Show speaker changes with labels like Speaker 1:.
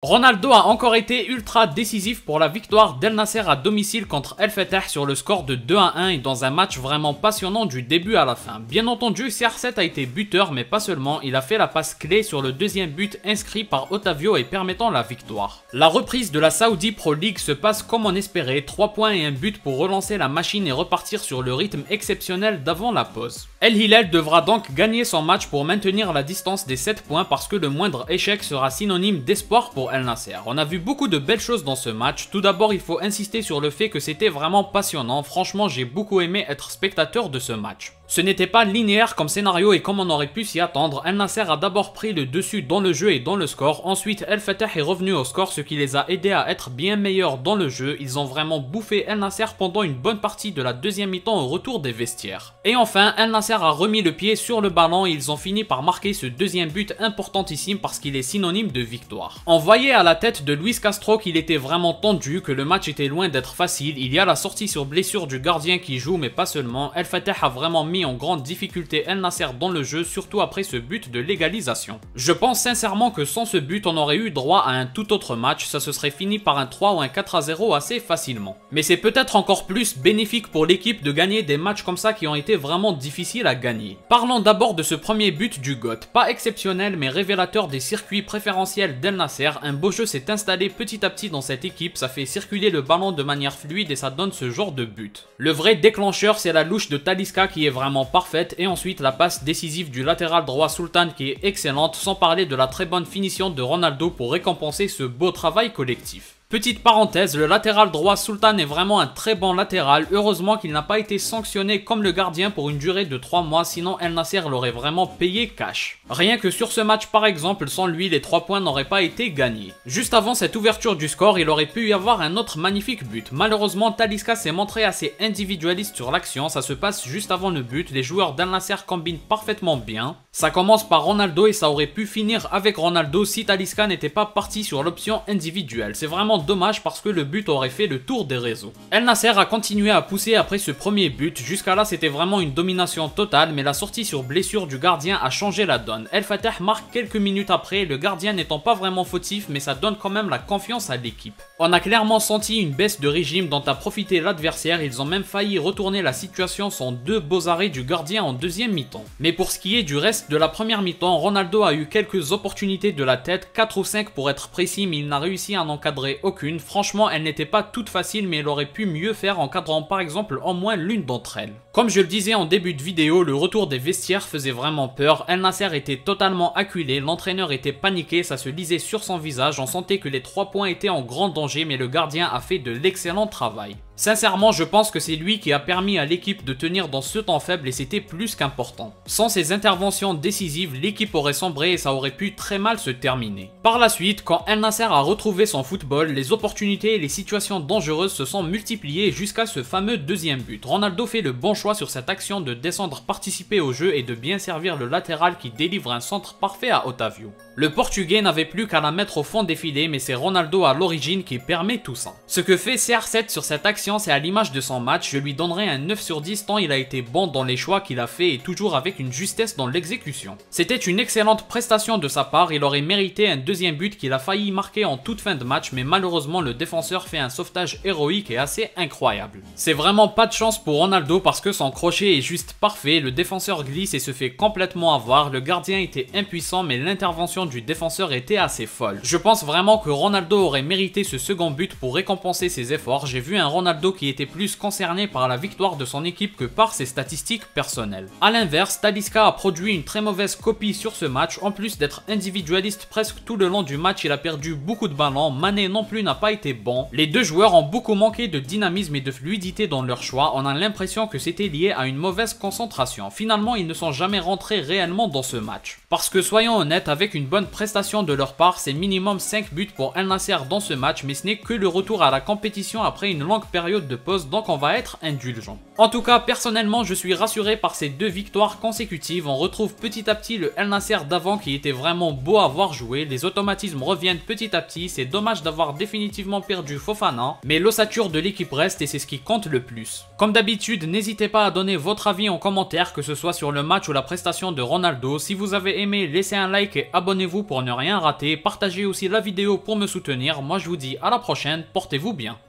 Speaker 1: Ronaldo a encore été ultra décisif pour la victoire d'El Nasser à domicile contre El Fateh sur le score de 2-1 et dans un match vraiment passionnant du début à la fin. Bien entendu, CR7 a été buteur mais pas seulement, il a fait la passe clé sur le deuxième but inscrit par Otavio et permettant la victoire. La reprise de la Saudi Pro League se passe comme on espérait, 3 points et un but pour relancer la machine et repartir sur le rythme exceptionnel d'avant la pause. El Hilal devra donc gagner son match pour maintenir la distance des 7 points parce que le moindre échec sera synonyme d'espoir pour El Nasser. On a vu beaucoup de belles choses dans ce match. Tout d'abord, il faut insister sur le fait que c'était vraiment passionnant. Franchement, j'ai beaucoup aimé être spectateur de ce match. Ce n'était pas linéaire comme scénario et comme on aurait pu s'y attendre. El Nasser a d'abord pris le dessus dans le jeu et dans le score. Ensuite, El Fateh est revenu au score, ce qui les a aidés à être bien meilleurs dans le jeu. Ils ont vraiment bouffé El Nasser pendant une bonne partie de la deuxième mi-temps au retour des vestiaires. Et enfin, El Nasser a remis le pied sur le ballon et ils ont fini par marquer ce deuxième but importantissime parce qu'il est synonyme de victoire. On voyait à la tête de Luis Castro qu'il était vraiment tendu, que le match était loin d'être facile. Il y a la sortie sur blessure du gardien qui joue, mais pas seulement. El Fateh a vraiment mis en grande difficulté El Nasser dans le jeu, surtout après ce but de l'égalisation. Je pense sincèrement que sans ce but, on aurait eu droit à un tout autre match, ça se serait fini par un 3 ou un 4-0 assez facilement. Mais c'est peut-être encore plus bénéfique pour l'équipe de gagner des matchs comme ça qui ont été vraiment difficiles à gagner. Parlons d'abord de ce premier but du GOAT. Pas exceptionnel mais révélateur des circuits préférentiels d'El Nasser. Un beau jeu s'est installé petit à petit dans cette équipe, ça fait circuler le ballon de manière fluide et ça donne ce genre de but. Le vrai déclencheur, c'est la louche de Talisca qui est vraiment parfaite et ensuite la passe décisive du latéral droit Sultan qui est excellente, sans parler de la très bonne finition de Ronaldo pour récompenser ce beau travail collectif. Petite parenthèse, le latéral droit Sultan est vraiment un très bon latéral, heureusement qu'il n'a pas été sanctionné comme le gardien pour une durée de 3 mois, sinon El Nasser l'aurait vraiment payé cash. Rien que sur ce match par exemple, sans lui les 3 points n'auraient pas été gagnés. Juste avant cette ouverture du score, il aurait pu y avoir un autre magnifique but. Malheureusement, Talisca s'est montré assez individualiste sur l'action, ça se passe juste avant le but, les joueurs d'El Nasser combinent parfaitement bien. Ça commence par Ronaldo et ça aurait pu finir avec Ronaldo si Talisca n'était pas parti sur l'option individuelle. C'est vraiment dommage parce que le but aurait fait le tour des réseaux. El Nasser a continué à pousser après ce premier but, jusqu'à là c'était vraiment une domination totale mais la sortie sur blessure du gardien a changé la donne. El Fateh marque quelques minutes après, le gardien n'étant pas vraiment fautif mais ça donne quand même la confiance à l'équipe. On a clairement senti une baisse de régime dont a profité l'adversaire, ils ont même failli retourner la situation sans 2 beaux arrêts du gardien en deuxième mi-temps. Mais pour ce qui est du reste de la première mi-temps, Ronaldo a eu quelques opportunités de la tête, 4 ou 5 pour être précis mais il n'a réussi à n'encadrer aucune. Franchement, elle n'était pas toute facile mais il aurait pu mieux faire en cadrant par exemple au moins l'une d'entre elles. Comme je le disais en début de vidéo, le retour des vestiaires faisait vraiment peur. El Nasser était totalement acculé, l'entraîneur était paniqué, ça se lisait sur son visage, on sentait que les 3 points étaient en grand danger mais le gardien a fait de l'excellent travail. Sincèrement, je pense que c'est lui qui a permis à l'équipe de tenir dans ce temps faible et c'était plus qu'important. Sans ses interventions décisives, l'équipe aurait sombré et ça aurait pu très mal se terminer. Par la suite, quand El Nasser a retrouvé son football, les opportunités et les situations dangereuses se sont multipliées jusqu'à ce fameux deuxième but. Ronaldo fait le bon choix sur cette action de descendre participer au jeu et de bien servir le latéral qui délivre un centre parfait à Otavio. Le Portugais n'avait plus qu'à la mettre au fond des filets mais c'est Ronaldo à l'origine qui permet tout ça. Ce que fait CR7 sur cette action, c'est à l'image de son match, je lui donnerai un 9 sur 10 tant il a été bon dans les choix qu'il a fait et toujours avec une justesse dans l'exécution. C'était une excellente prestation de sa part, il aurait mérité un deuxième but qu'il a failli marquer en toute fin de match mais malheureusement le défenseur fait un sauvetage héroïque et assez incroyable. C'est vraiment pas de chance pour Ronaldo parce que son crochet est juste parfait, le défenseur glisse et se fait complètement avoir, le gardien était impuissant mais l'intervention du défenseur était assez folle. Je pense vraiment que Ronaldo aurait mérité ce second but pour récompenser ses efforts, j'ai vu un Ronaldo qui était plus concerné par la victoire de son équipe que par ses statistiques personnelles. A l'inverse, Talisca a produit une très mauvaise copie sur ce match, en plus d'être individualiste presque tout le long du match, il a perdu beaucoup de ballons, Mané non plus n'a pas été bon, les deux joueurs ont beaucoup manqué de dynamisme et de fluidité dans leur choix, on a l'impression que c'était lié à une mauvaise concentration, finalement ils ne sont jamais rentrés réellement dans ce match. Parce que soyons honnêtes, avec une bonne prestation de leur part, c'est minimum 5 buts pour El Nasser dans ce match, mais ce n'est que le retour à la compétition après une longue période période de pause, donc on va être indulgent. En tout cas, personnellement, je suis rassuré par ces 2 victoires consécutives. On retrouve petit à petit le El Nasser d'avant qui était vraiment beau à voir jouer. Les automatismes reviennent petit à petit. C'est dommage d'avoir définitivement perdu Fofana, mais l'ossature de l'équipe reste et c'est ce qui compte le plus. Comme d'habitude, n'hésitez pas à donner votre avis en commentaire, que ce soit sur le match ou la prestation de Ronaldo. Si vous avez aimé, laissez un like et abonnez-vous pour ne rien rater. Partagez aussi la vidéo pour me soutenir. Moi je vous dis à la prochaine, portez-vous bien.